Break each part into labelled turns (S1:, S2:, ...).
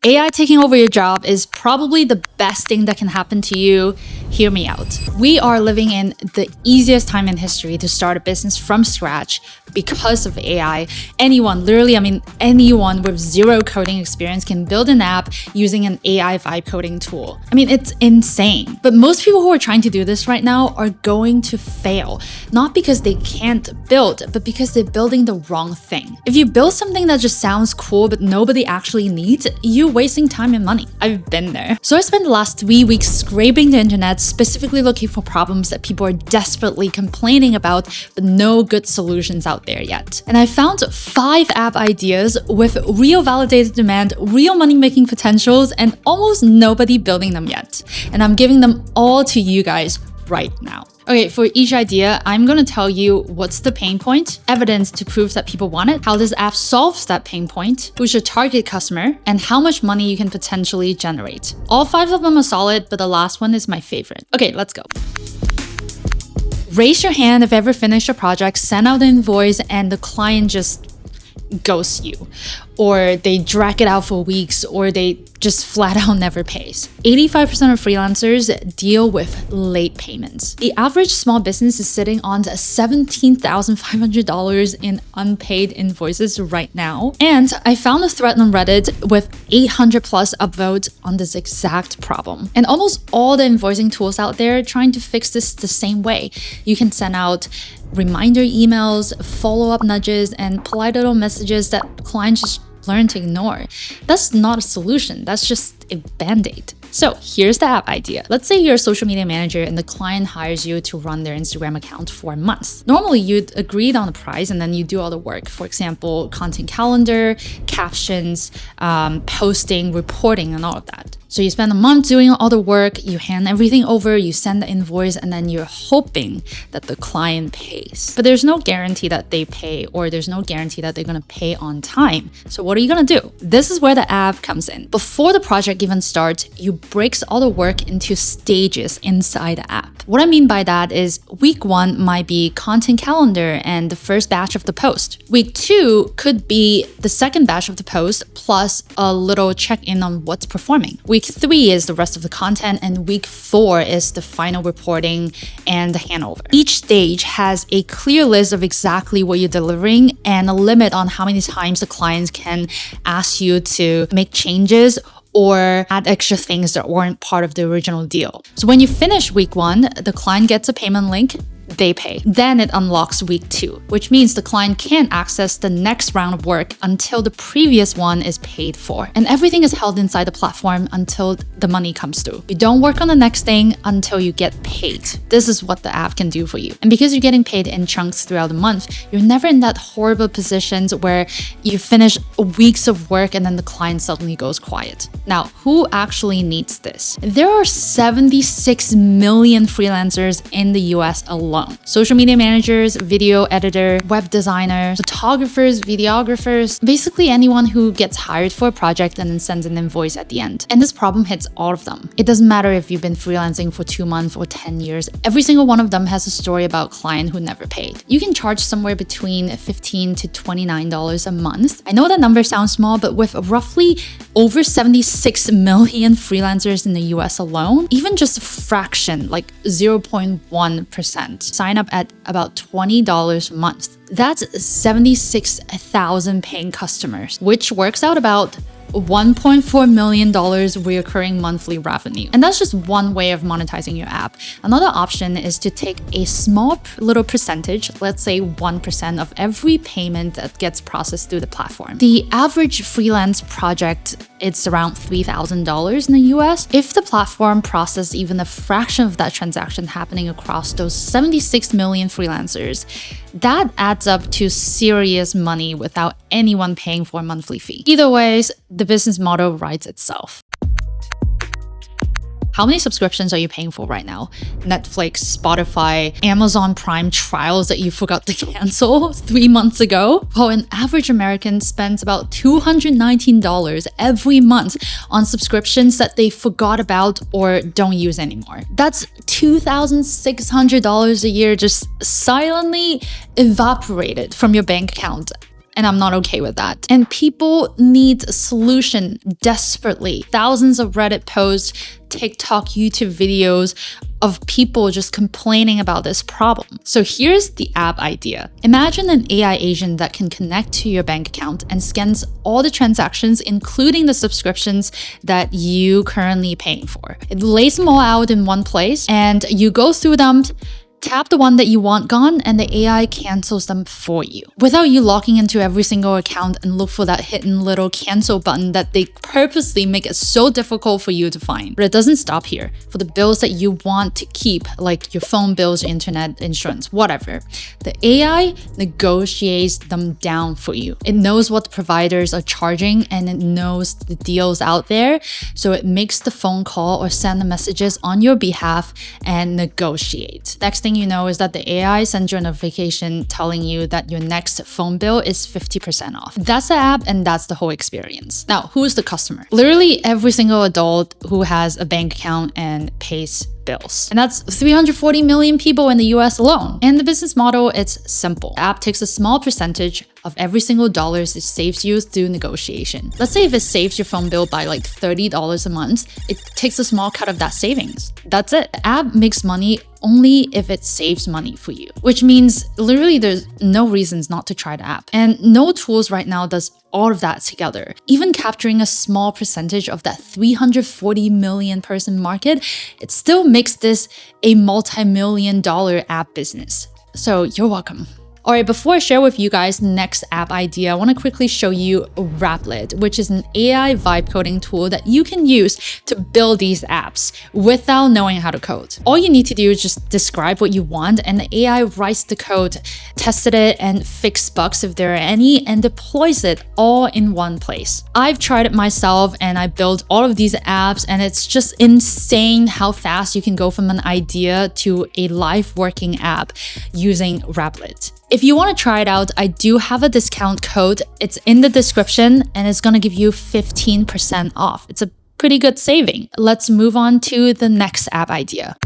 S1: AI taking over your job is probably the best thing that can happen to you. Hear me out. We are living in the easiest time in history to start a business from scratch because of AI. Anyone, literally, anyone with zero coding experience can build an app using an AI vibe coding tool. It's insane. But most people who are trying to do this right now are going to fail. Not because they can't build, but because they're building the wrong thing. If you build something that just sounds cool but nobody actually needs, you're wasting time and money. I've been there. So I spent the last 3 weeks scraping the internet, specifically looking for problems that people are desperately complaining about, but no good solutions out there yet. And I found 5 app ideas with real validated demand, real money-making potentials, and almost nobody building them yet. And I'm giving them all to you guys right now. Okay, for each idea, I'm gonna tell you what's the pain point, evidence to prove that people want it, how this app solves that pain point, who's your target customer, and how much money you can potentially generate. All 5 of them are solid, but the last one is my favorite. Okay, let's go. Raise your hand if you ever finished a project, send out an invoice, and the client just ghosts you, or they drag it out for weeks, or they just flat out never pays. 85% of freelancers deal with late payments. The average small business is sitting on $17,500 in unpaid invoices right now. And I found a thread on Reddit with 800 plus upvotes on this exact problem. And almost all the invoicing tools out there are trying to fix this the same way. You can send out reminder emails, follow-up nudges, and polite little messages that clients just learn to ignore. That's not a solution. That's just a band-aid. So here's the app idea. Let's say you're a social media manager and the client hires you to run their Instagram account for a month. Normally, you'd agreed on the price and then you do all the work. For example, content calendar, captions, posting, reporting, and all of that. So you spend a month doing all the work, you hand everything over, you send the invoice, and then you're hoping that the client pays. But there's no guarantee that they pay, or there's no guarantee that they're gonna pay on time. So what are you gonna do? This is where the app comes in. Before the project even starts, you breaks all the work into stages inside the app. What I mean by that is week 1 might be content calendar and the first batch of the post. Week 2 could be the second batch of the post plus a little check-in on what's performing. Week 3 is the rest of the content, and week 4 is the final reporting and the handover. Each stage has a clear list of exactly what you're delivering and a limit on how many times the clients can ask you to make changes or add extra things that weren't part of the original deal. So when you finish week 1, the client gets a payment link, they pay. Then it unlocks week 2, which means the client can't access the next round of work until the previous one is paid for. And everything is held inside the platform until the money comes through. You don't work on the next thing until you get paid. This is what the app can do for you. And because you're getting paid in chunks throughout the month, you're never in that horrible positions where you finish weeks of work and then the client suddenly goes quiet. Now, who actually needs this? There are 76 million freelancers in the US alone. Social media managers, video editor, web designer, photographers, videographers, basically anyone who gets hired for a project and then sends an invoice at the end. And this problem hits all of them. It doesn't matter if you've been freelancing for 2 months or 10 years. Every single one of them has a story about a client who never paid. You can charge somewhere between $15 to $29 a month. I know that number sounds small, but with roughly over 76 million freelancers in the US alone, even just a fraction, like 0.1%, sign up at about $20 a month. That's 76,000 paying customers, which works out about $1.4 million recurring monthly revenue. And that's just one way of monetizing your app. Another option is to take a small little percentage, let's say 1% of every payment that gets processed through the platform. The average freelance project, it's around $3,000 in the US. If the platform processed even a fraction of that transaction happening across those 76 million freelancers, that adds up to serious money without anyone paying for a monthly fee. Either ways, the business model writes itself. How many subscriptions are you paying for right now? Netflix, Spotify, Amazon Prime trials that you forgot to cancel 3 months ago? Well, an average American spends about $219 every month on subscriptions that they forgot about or don't use anymore. That's $2,600 a year just silently evaporated from your bank account. And I'm not okay with that. And people need a solution desperately. Thousands of Reddit posts, TikTok, YouTube videos of people just complaining about this problem. So here's the app idea. Imagine an AI agent that can connect to your bank account and scans all the transactions, including the subscriptions that you currently paying for. It lays them all out in one place and you go through them, tap the one that you want gone, and the AI cancels them for you without you logging into every single account and look for that hidden little cancel button that they purposely make it so difficult for you to find. But it doesn't stop here. For the bills that you want to keep, like your phone bills, your internet, insurance, whatever, the AI negotiates them down for you. It knows what the providers are charging and it knows the deals out there, so it makes the phone call or send the messages on your behalf and negotiate. Next thing you know is that the AI sends you a notification telling you that your next phone bill is 50% off. That's the app and that's the whole experience. Now, who's the customer? Literally every single adult who has a bank account and pays bills. And that's 340 million people in the US alone. And the business model, it's simple. The app takes a small percentage of every single dollar it saves you through negotiation. Let's say if it saves your phone bill by like $30 a month, it takes a small cut of that savings. That's it. The app makes money only if it saves money for you, which means literally there's no reasons not to try the app. And no tools right now does all of that together. Even capturing a small percentage of that 340 million person market, it still makes this a multi-million-dollar app business. So you're welcome. All right, before I share with you guys the next app idea, I want to quickly show you Replit, which is an AI vibe coding tool that you can use to build these apps without knowing how to code. All you need to do is just describe what you want and the AI writes the code, tested it, and fixed bugs if there are any, and deploys it all in one place. I've tried it myself and I built all of these apps, and it's just insane how fast you can go from an idea to a live working app using Replit. If you want to try it out, I do have a discount code. It's in the description and it's going to give you 15% off. It's a pretty good saving. Let's move on to the next app idea.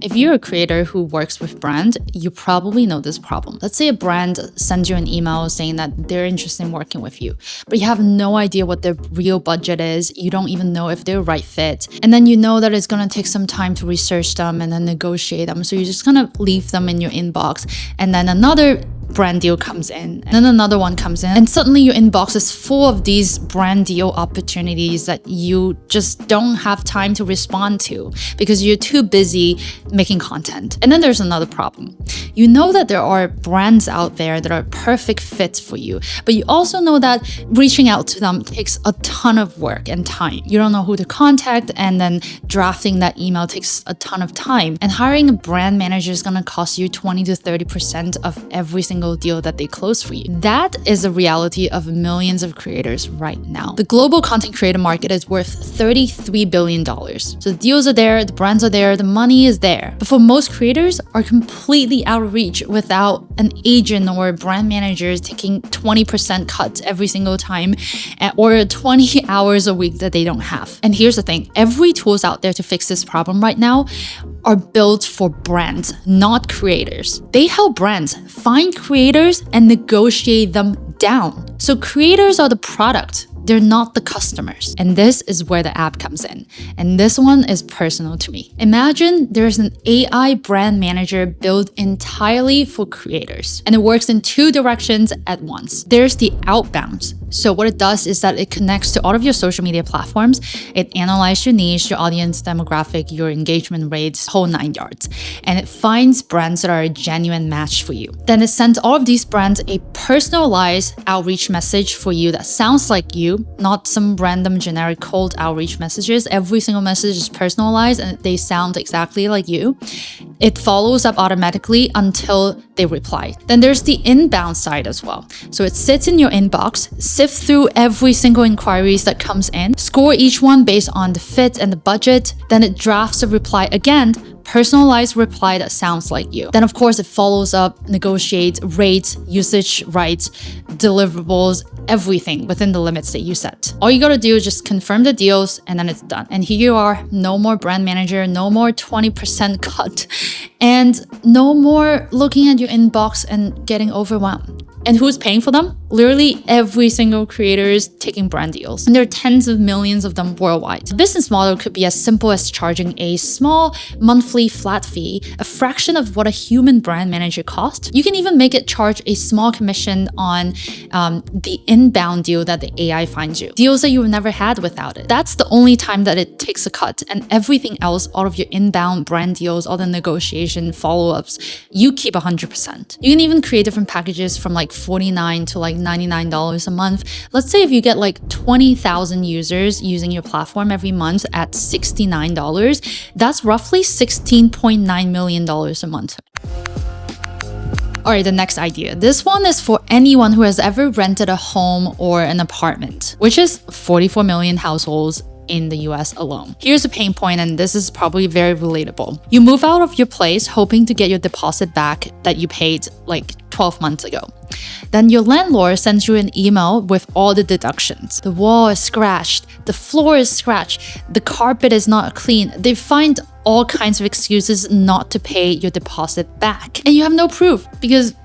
S1: If you're a creator who works with brand, you probably know this problem. Let's say a brand sends you an email saying that they're interested in working with you, but you have no idea what their real budget is. You don't even know if they're a right fit. And then you know that it's going to take some time to research them and then negotiate them. So you're just going to leave them in your inbox. And then another brand deal comes in, and then another one comes in, and suddenly your inbox is full of these brand deal opportunities that you just don't have time to respond to because you're too busy making content. And then there's another problem. You know that there are brands out there that are perfect fits for you, but you also know that reaching out to them takes a ton of work and time. You don't know who to contact, and then drafting that email takes a ton of time. And hiring a brand manager is going to cost you 20 to 30% of every single deal that they close for you. That is the reality of millions of creators right now. The global content creator market is worth $33 billion. So the deals are there, the brands are there, the money is there. But for most creators are completely out of reach without an agent or a brand manager taking 20% cuts every single time, or 20 hours a week that they don't have. And here's the thing, every tools out there to fix this problem right now are built for brands, not creators. They help brands find creators and negotiate them down. So creators are the product. They're not the customers. And this is where the app comes in. And this one is personal to me. Imagine there's an AI brand manager built entirely for creators. And it works in two directions at once. There's the outbound. So what it does is that it connects to all of your social media platforms. It analyzes your niche, your audience demographic, your engagement rates, whole 9 yards. And it finds brands that are a genuine match for you. Then it sends all of these brands a personalized outreach message for you that sounds like you, not some random generic cold outreach messages. Every single message is personalized and they sound exactly like you. It follows up automatically until they reply. Then there's the inbound side as well. So it sits in your inbox, sift through every single inquiries that comes in, score each one based on the fit and the budget. Then it drafts a reply again, personalized reply that sounds like you. Then of course it follows up, negotiates rates, usage rights, deliverables, everything within the limits that you set. All you gotta do is just confirm the deals and then it's done. And here you are, no more brand manager, no more 20% cut, and no more looking at your inbox and getting overwhelmed. And who's paying for them? Literally every single creator is taking brand deals. And there are tens of millions of them worldwide. The business model could be as simple as charging a small monthly flat fee, a fraction of what a human brand manager costs. You can even make it charge a small commission on the inbound deal that the AI finds you. Deals that you've never had without it. That's the only time that it takes a cut, and everything else, all of your inbound brand deals, all the negotiation, follow-ups, you keep 100%. You can even create different packages from like $49 to like $99 a month. Let's say if you get like 20,000 users using your platform every month at $69, that's roughly $16.9 million a month. Alright, the next idea. This one is for anyone who has ever rented a home or an apartment, which is 44 million households in the US alone. Here's a pain point, and this is probably very relatable. You move out of your place hoping to get your deposit back that you paid like 12 months ago. Then your landlord sends you an email with all the deductions. The wall is scratched, the floor is scratched, the carpet is not clean. They find all kinds of excuses not to pay your deposit back. And you have no proof because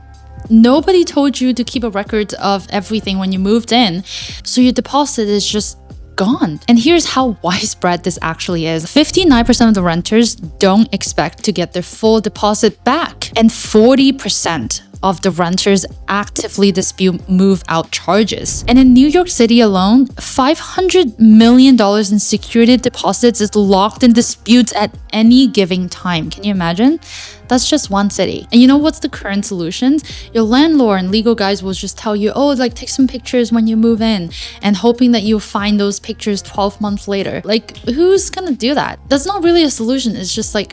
S1: nobody told you to keep a record of everything when you moved in. So your deposit is just gone. And here's how widespread this actually is. 59% of the renters don't expect to get their full deposit back. And 40% of the renters actively dispute move-out charges. And in New York City alone, $500 million in security deposits is locked in disputes at any given time. Can you imagine? That's just one city. And you know what's the current solution? Your landlord and legal guys will just tell you, oh, like take some pictures when you move in, and hoping that you'll find those pictures 12 months later. Like, who's gonna do that? That's not really a solution. It's just like,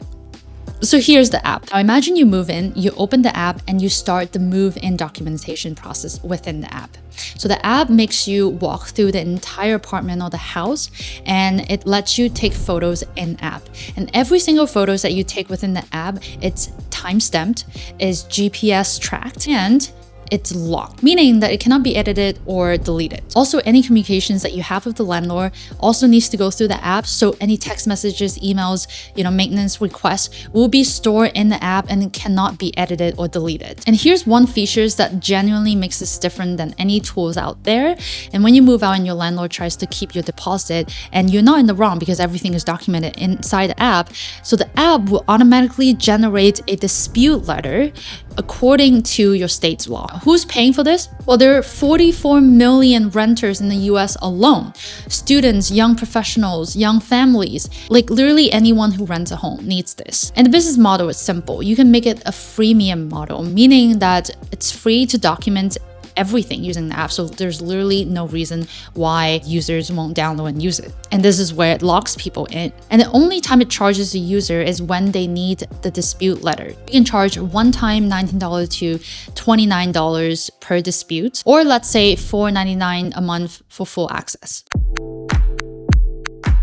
S1: so here's the app. Now imagine you move in, you open the app, and you start the move-in documentation process within the app. So the app makes you walk through the entire apartment or the house, and it lets you take photos in app. And every single photos that you take within the app, it's time-stamped, is GPS tracked, and it's locked, meaning that it cannot be edited or deleted. Also, any communications that you have with the landlord also needs to go through the app, so any text messages, emails, maintenance requests will be stored in the app and cannot be edited or deleted. And here's one feature that genuinely makes this different than any tools out there. And when you move out and your landlord tries to keep your deposit, and you're not in the wrong because everything is documented inside the app, so the app will automatically generate a dispute letter according to your state's law. Who's paying for this? Well, there are 44 million renters in the US alone. Students, young professionals, young families, like literally anyone who rents a home needs this. And the business model is simple. You can make it a freemium model, meaning that it's free to document everything using the app, so there's literally no reason why users won't download and use it. And this is where it locks people in. And the only time it charges the user is when they need the dispute letter. You can charge one time $19 to $29 per dispute, or let's say $4.99 a month for full access.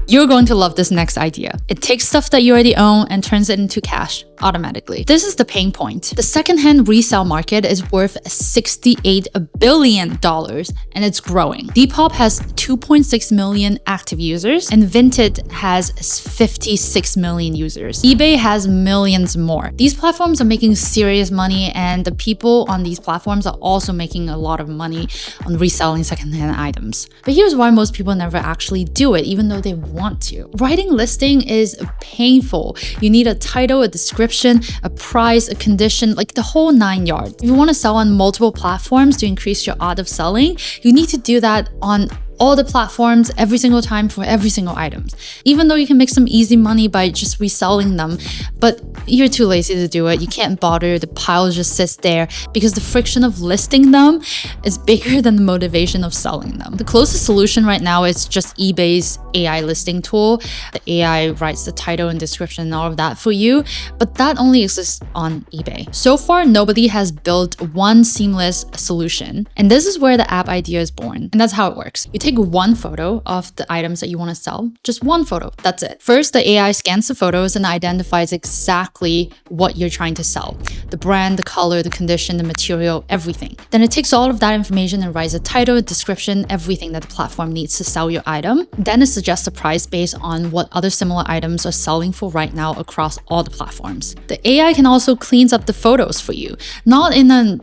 S1: You're going to love this next idea. It takes stuff that you already own and turns it into cash automatically. This is the pain point. The secondhand resale market is worth $68 billion and it's growing. Depop has 2.6 million active users and Vinted has 56 million users. eBay has millions more. These platforms are making serious money, and the people on these platforms are also making a lot of money on reselling secondhand items. But here's why most people never actually do it, even though they want to. Writing listing is painful. You need a title, a description, a price, a condition, like the whole 9 yards. If you want to sell on multiple platforms to increase your odds of selling, you need to do that on all the platforms every single time for every single item. Even though you can make some easy money by just reselling them, but you're too lazy to do it. You can't bother. The pile just sits there because the friction of listing them is bigger than the motivation of selling them. The closest solution right now is just eBay's AI listing tool. The AI writes the title and description and all of that for you, but that only exists on eBay. So far, nobody has built one seamless solution. And this is where the app idea is born. And that's how it works. You take take one photo of the items that you want to sell, just one photo, that's it. First, the AI scans the photos and identifies exactly what you're trying to sell. The brand, the color, the condition, the material, everything. Then it takes all of that information and writes a title, a description, everything that the platform needs to sell your item. Then it suggests a price based on what other similar items are selling for right now across all the platforms. The AI can also cleans up the photos for you, not in a,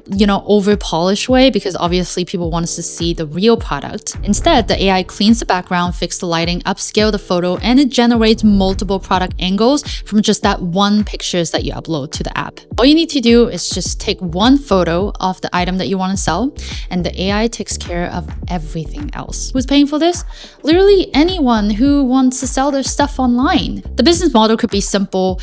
S1: over polished way, because obviously people want us to see the real product. Instead, the AI cleans the background, fixes the lighting, upscale the photo, and it generates multiple product angles from just that one pictures that you upload to the app. All you need to do is just take one photo of the item that you want to sell, and the AI takes care of everything else. Who's paying for this? Literally anyone who wants to sell their stuff online. The business model could be simple.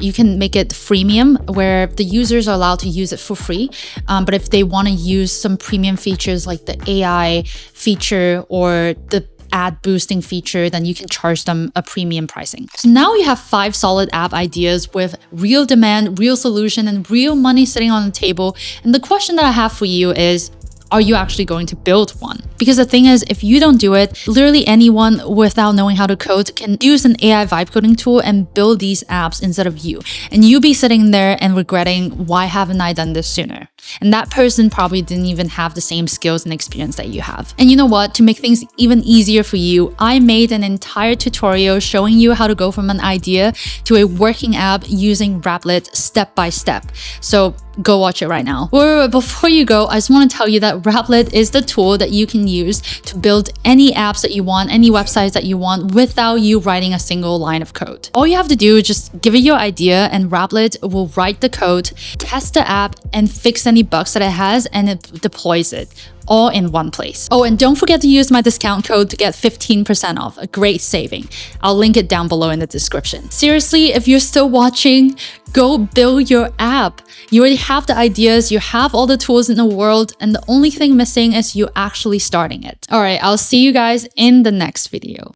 S1: You can make it freemium, where the users are allowed to use it for free. But if they want to use some premium features like the AI feature or the ad boosting feature, then you can charge them a premium pricing. So now you have 5 solid app ideas with real demand, real solution, and real money sitting on the table. And the question that I have for you is, are you actually going to build one? Because the thing is, if you don't do it, literally anyone without knowing how to code can use an AI vibe coding tool and build these apps instead of you. And you'll be sitting there and regretting, why haven't I done this sooner? And that person probably didn't even have the same skills and experience that you have. And you know what? To make things even easier for you, I made an entire tutorial showing you how to go from an idea to a working app using Replit step by step. So go watch it right now. Or before you go, I just want to tell you that Replit is the tool that you can use to build any apps that you want, any websites that you want, without you writing a single line of code. All you have to do is just give it your idea, and Replit will write the code, test the app, and fix any bugs that it has, and it deploys it all in one place. Oh, and don't forget to use my discount code to get 15% off, a great saving. I'll link it down below in the description. Seriously, if you're still watching, go build your app. You already have the ideas, you have all the tools in the world, and the only thing missing is you actually starting it. All right, I'll see you guys in the next video.